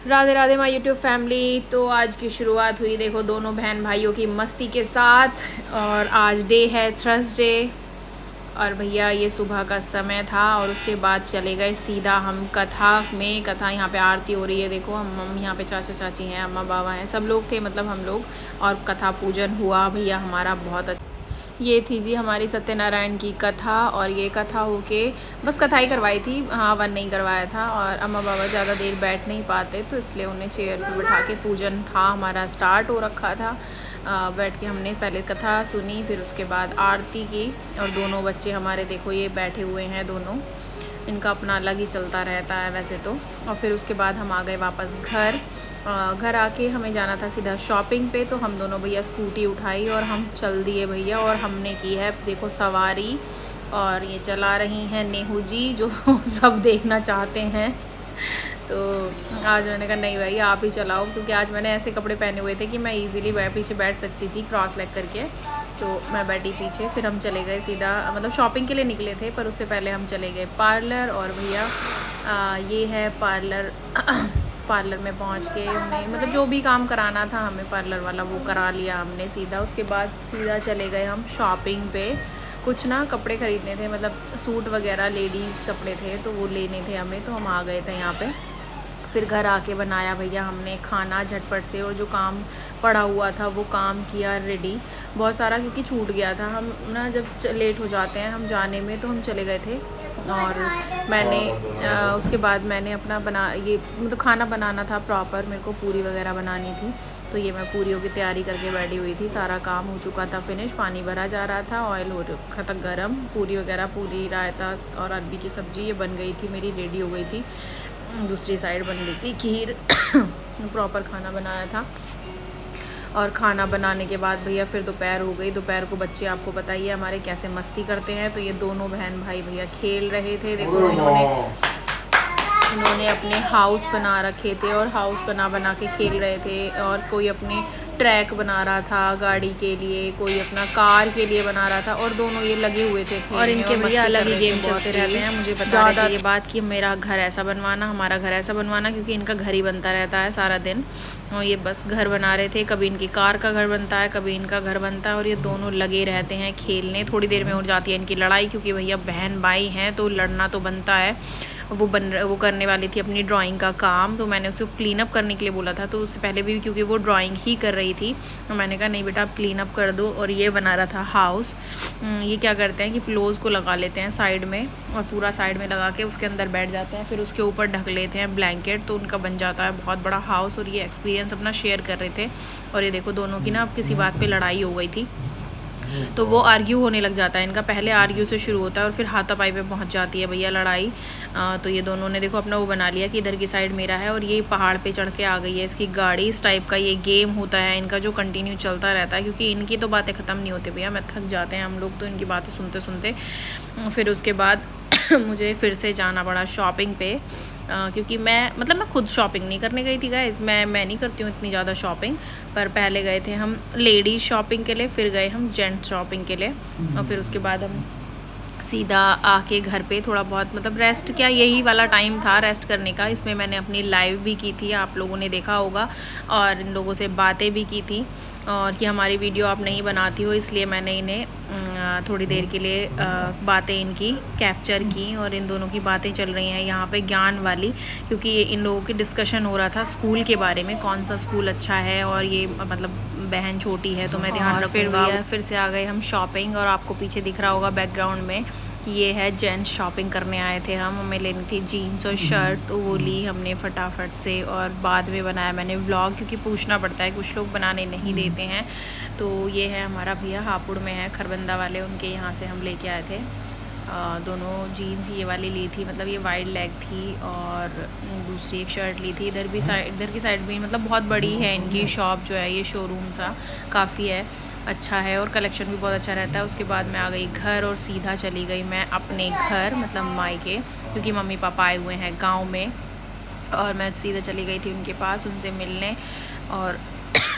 Radhe Radhe my YouTube family. तो आज की शुरुआत हुई देखो दोनों बहन भाइयों की मस्ती के साथ। और आज डे है थर्सडे। और भैया ये सुबह का समय था और उसके बाद चले गए सीधा हम कथा यहाँ पे आरती हो रही है। देखो हम यहाँ पे चाचा चाची हैं, अम्मा बाबा हैं, सब लोग थे, मतलब हम लोग। और कथा पूजन हुआ भैया हमारा बहुत अच्छा। ये थी जी हमारी सत्यनारायण की कथा। और ये कथा होके बस कथा ही करवाई थी, हाँ वन नहीं करवाया था। और अम्मा बाबा ज़्यादा देर बैठ नहीं पाते तो इसलिए उन्हें चेयर पर बैठा के पूजन था हमारा स्टार्ट हो रखा था। बैठ के हमने पहले कथा सुनी, फिर उसके बाद आरती की। और दोनों बच्चे हमारे देखो ये बैठे हुए हैं दोनों, इनका अपना अलग ही चलता रहता है वैसे तो। और फिर उसके बाद हम आ गए वापस घर। घर आके हमें जाना था सीधा शॉपिंग पे, तो हम दोनों भैया स्कूटी उठाई और हम चल दिए भैया। और हमने की है देखो सवारी, और ये चला रही हैं नेहू जी जो सब देखना चाहते हैं। तो आज मैंने कहा नहीं भाई आप ही चलाओ, क्योंकि आज मैंने ऐसे कपड़े पहने हुए थे कि मैं इजीली पीछे बैठ सकती थी क्रॉस लेग करके। तो मैं बैठी पीछे, फिर हम चले गए सीधा, मतलब शॉपिंग के लिए निकले थे पर उससे पहले हम चले गए पार्लर। और भैया ये है पार्लर। पार्लर में पहुंच के हमने मतलब जो भी काम कराना था हमें पार्लर वाला वो करा लिया हमने सीधा। उसके बाद सीधा चले गए हम शॉपिंग पे। कुछ ना कपड़े ख़रीदने थे, मतलब सूट वगैरह लेडीज़ कपड़े थे तो वो लेने थे हमें, तो हम आ गए थे यहाँ पे। फिर घर आके बनाया भैया हमने खाना झटपट से, और जो काम पड़ा हुआ था वो काम किया रेडी बहुत सारा, क्योंकि छूट गया था। हम ना जब लेट हो जाते हैं हम जाने में, तो हम चले गए थे। और मैंने उसके बाद मैंने अपना ये मतलब खाना बनाना था प्रॉपर, मेरे को पूरी वगैरह बनानी थी। तो ये मैं पूरियों की तैयारी करके बैठी हुई थी, सारा काम हो चुका था फिनिश, पानी भरा जा रहा था, ऑयल हो रखा था गरम, पूरी वगैरह पूरी रायता और अरबी की सब्ज़ी ये बन गई थी मेरी, रेडी हो गई थी। दूसरी साइड बन रही थी खीर। प्रॉपर खाना बनाया था। और खाना बनाने के बाद भैया फिर दोपहर हो गई। दोपहर को बच्चे आपको बताइए हमारे कैसे मस्ती करते हैं। तो ये दोनों बहन भाई भैया खेल रहे थे। देखो इन्होंने अपने हाउस बना रखे थे और हाउस बना के खेल रहे थे। और कोई अपने ट्रैक बना रहा था गाड़ी के लिए, कोई अपना कार के लिए बना रहा था, और दोनों ये लगे हुए थे। और इनके भैया अलग ही गेम चलते रहते हैं। मुझे बता रहे थे ये बात कि मेरा घर ऐसा बनवाना, हमारा घर ऐसा बनवाना, क्योंकि इनका घर ही बनता रहता है सारा दिन। और ये बस घर बना रहे थे, कभी इनकी कार का घर बनता है, कभी इनका घर बनता है। और ये दोनों लगे रहते हैं खेलने। थोड़ी देर में हो जाती है इनकी लड़ाई, क्योंकि भैया बहन भाई हैं तो लड़ना तो बनता है। वो करने वाली थी अपनी ड्राइंग का काम, तो मैंने उसे क्लीन अप करने के लिए बोला था। तो उससे पहले भी क्योंकि वो ड्राइंग ही कर रही थी, तो मैंने कहा नहीं बेटा आप क्लीन अप कर दो। और ये बना रहा था हाउस। ये क्या करते हैं कि पिलोज़ को लगा लेते हैं साइड में, और पूरा साइड में लगा के उसके अंदर बैठ जाते हैं, फिर उसके ऊपर ढक लेते हैं ब्लैंकेट, तो उनका बन जाता है बहुत बड़ा हाउस। और ये एक्सपीरियंस अपना शेयर कर रहे थे। और ये देखो दोनों की ना अब किसी बात पर लड़ाई हो गई थी, तो वो आर्ग्यू होने लग जाता है इनका। पहले आर्ग्यू से शुरू होता है और फिर हाथापाई पे पहुंच जाती है भैया लड़ाई। तो ये दोनों ने देखो अपना वो बना लिया कि इधर की साइड मेरा है, और ये पहाड़ पे चढ़ के आ गई है इसकी गाड़ी। इस टाइप का ये गेम होता है इनका जो कंटिन्यू चलता रहता है, क्योंकि इनकी तो बातें ख़त्म नहीं होती भैया, मैं थक जाते हैं हम लोग तो इनकी बातें सुनते सुनते। फिर उसके बाद मुझे फिर से जाना पड़ा शॉपिंग पे, क्योंकि मैं खुद शॉपिंग नहीं करने गई थी गाइस। मैं नहीं करती हूँ इतनी ज़्यादा शॉपिंग, पर पहले गए थे हम लेडीज़ शॉपिंग के लिए, फिर गए हम जेंट्स शॉपिंग के लिए। और फिर उसके बाद हम सीधा आके घर पे थोड़ा बहुत मतलब रेस्ट, क्या यही वाला टाइम था रेस्ट करने का। इसमें मैंने अपनी लाइव भी की थी, आप लोगों ने देखा होगा, और इन लोगों से बातें भी की थी। और कि हमारी वीडियो आप नहीं बनाती हो, इसलिए मैंने इन्हें थोड़ी देर के लिए बातें इनकी कैप्चर की। और इन दोनों की बातें चल रही हैं यहाँ पे ज्ञान वाली, क्योंकि इन लोगों की डिस्कशन हो रहा था स्कूल के बारे में, कौन सा स्कूल अच्छा है। और ये मतलब बहन छोटी है तो मैं ध्यान रखूँगा। फिर से आ गए हम शॉपिंग, और आपको पीछे दिख रहा होगा बैकग्राउंड में ये है जेंट्स शॉपिंग करने आए थे हम। हमें लेनी थी जीन्स और शर्ट, तो वो ली हमने फटाफट से। और बाद में बनाया मैंने व्लॉग, क्योंकि पूछना पड़ता है, कुछ लोग बनाने नहीं देते हैं। तो ये है हमारा भैया हापुड़ में है खरबंदा वाले, उनके यहाँ से हम लेके आए थे। दोनों जीन्स ये वाली ली थी, मतलब ये वाइड लेग थी, और दूसरी एक शर्ट ली थी। इधर की साइड भी मतलब बहुत बड़ी है इनकी शॉप जो है, ये शोरूम सा काफ़ी है, अच्छा है, और कलेक्शन भी बहुत अच्छा रहता है। उसके बाद मैं आ गई घर, और सीधा चली गई मैं अपने घर, मतलब मायके, क्योंकि मम्मी पापा आए हुए हैं गांव में। और मैं सीधा चली गई थी उनके पास उनसे मिलने, और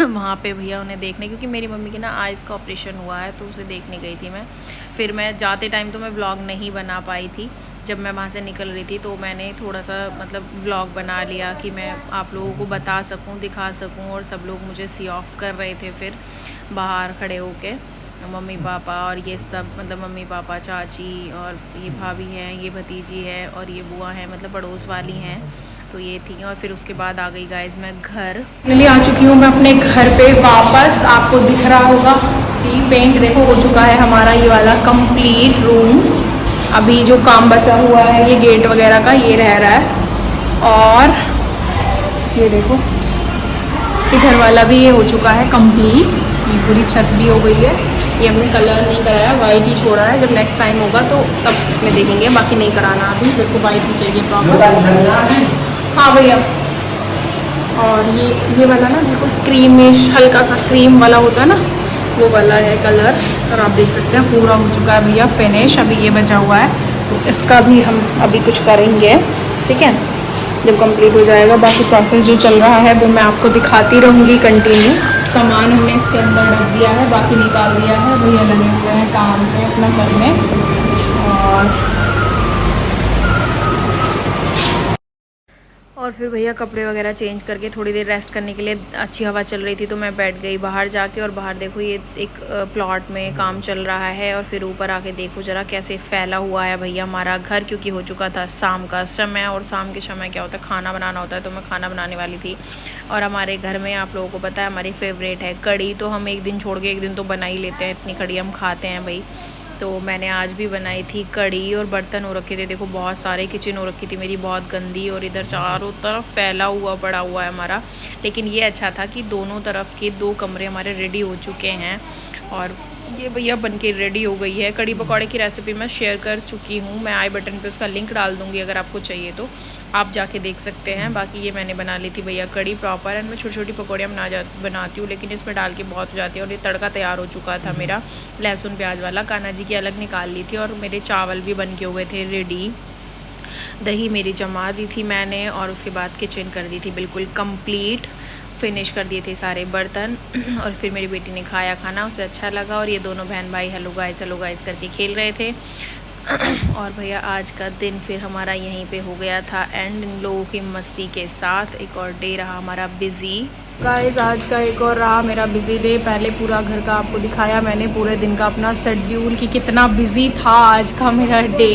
वहाँ पे भैया उन्हें देखने, क्योंकि मेरी मम्मी की ना आइज़ का ऑपरेशन हुआ है, तो उसे देखने गई थी मैं। फिर मैं जाते टाइम तो मैं व्लॉग नहीं बना पाई थी, जब मैं वहाँ से निकल रही थी तो मैंने थोड़ा सा मतलब व्लॉग बना लिया कि मैं आप लोगों को बता सकूँ, दिखा सकूँ। और सब लोग मुझे सी ऑफ कर रहे थे फिर बाहर खड़े होके, मम्मी पापा और ये सब, मतलब मम्मी पापा, चाची और ये भाभी हैं, ये भतीजी है और ये बुआ है, मतलब पड़ोस वाली हैं। तो ये थी। और फिर उसके बाद आ गई गाइस मैं घर। फाइनली आ चुकी हूँ मैं अपने घर पे वापस। आपको दिख रहा होगा कि पेंट देखो हो चुका है हमारा ये वाला कंप्लीट रूम। अभी जो काम बचा हुआ है ये गेट वगैरह का ये रह रहा है। और ये देखो इधर वाला भी ये हो चुका है कंप्लीट। ये पूरी छत भी हो गई है। ये हमने कलर नहीं कराया, वाइट ही छोड़ा है। जब नेक्स्ट टाइम होगा तो तब इसमें देखेंगे, बाकी नहीं कराना अभी। मेरे को वाइट ही चाहिए प्रॉपर। हाँ भैया। और ये वाला ना बिल्कुल क्रीमिश हल्का सा क्रीम वाला होता है ना, वो वाला है कलर। और आप देख सकते हैं पूरा हो चुका है भैया फिनिश। अभी ये बचा हुआ है तो इसका भी हम अभी कुछ करेंगे, ठीक है, जब कंप्लीट हो जाएगा। बाकी प्रोसेस जो चल रहा है वो मैं आपको दिखाती रहूँगी कंटिन्यू। सामान हमने इसके अंदर रख दिया है, बाकी निकाल दिया है। भैया लगे हुए हैं काम पे अपना करने। और फिर भैया कपड़े वगैरह चेंज करके थोड़ी देर रेस्ट करने के लिए, अच्छी हवा चल रही थी तो मैं बैठ गई बाहर जाके। और बाहर देखो ये एक प्लॉट में काम चल रहा है। और फिर ऊपर आके देखो ज़रा कैसे फैला हुआ है भैया हमारा घर, क्योंकि हो चुका था शाम का समय। और शाम के समय क्या होता है, खाना बनाना होता है। तो मैं खाना बनाने वाली थी। और हमारे घर में आप लोगों को पता है हमारी फेवरेट है कढ़ी। तो हम एक दिन छोड़ के एक दिन तो बना ही लेते हैं, इतनी कढ़ी हम खाते हैं भाई। तो मैंने आज भी बनाई थी कढ़ी। और बर्तन हो रखे थे देखो बहुत सारे, किचन हो रखी थी मेरी बहुत गंदी। और इधर चारों तरफ फैला हुआ पड़ा हुआ है हमारा। लेकिन ये अच्छा था कि दोनों तरफ के 2 कमरे हमारे रेडी हो चुके हैं। और ये भैया बन के रेडी हो गई है। कढ़ी पकौड़े की रेसिपी मैं शेयर कर चुकी हूँ, मैं आई बटन पे उसका लिंक डाल दूँगी, अगर आपको चाहिए तो आप जाके देख सकते हैं। बाकी ये मैंने बना ली थी भैया कढ़ी प्रॉपर। एंड मैं छोटी छोटी पकौड़ियाँ बनाती हूँ, लेकिन इसमें डाल के बहुत हो जाती है। और ये तड़का तैयार हो चुका था मेरा लहसुन प्याज वाला। कान्हा जी की अलग निकाल ली थी। और मेरे चावल भी बन के हुए थे रेडी। दही मेरी जमा दी थी मैंने। और उसके बाद किचन कर दी थी बिल्कुल कंप्लीट, फिनिश कर दिए थे सारे बर्तन। और फिर मेरी बेटी ने खाया खाना, उसे अच्छा लगा। और ये दोनों बहन भाई हेलो गाइस करके खेल रहे थे। और भैया आज का दिन फिर हमारा यहीं पे हो गया था एंड इन लोगों की मस्ती के साथ। एक और डे रहा हमारा बिज़ी। गाइस आज का एक और रहा मेरा बिज़ी डे। पहले पूरा घर का आपको दिखाया मैंने, पूरे दिन का अपना शेड्यूल कि कितना बिज़ी था आज का मेरा डे।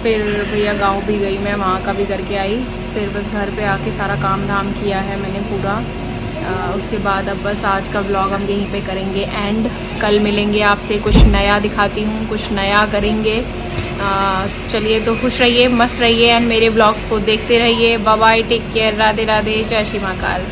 फिर भैया गांव भी गई मैं, वहाँ का भी करके आई। फिर बस घर पे आके सारा काम धाम किया है मैंने पूरा। उसके बाद अब बस आज का व्लॉग हम यहीं पे करेंगे एंड कल मिलेंगे आपसे, कुछ नया दिखाती हूँ, कुछ नया करेंगे। चलिए तो खुश रहिए, मस्त रहिए एंड मेरे व्लॉग्स को देखते रहिए। Bye bye, take care, Radhe Radhe, Jai Shri Mahakal.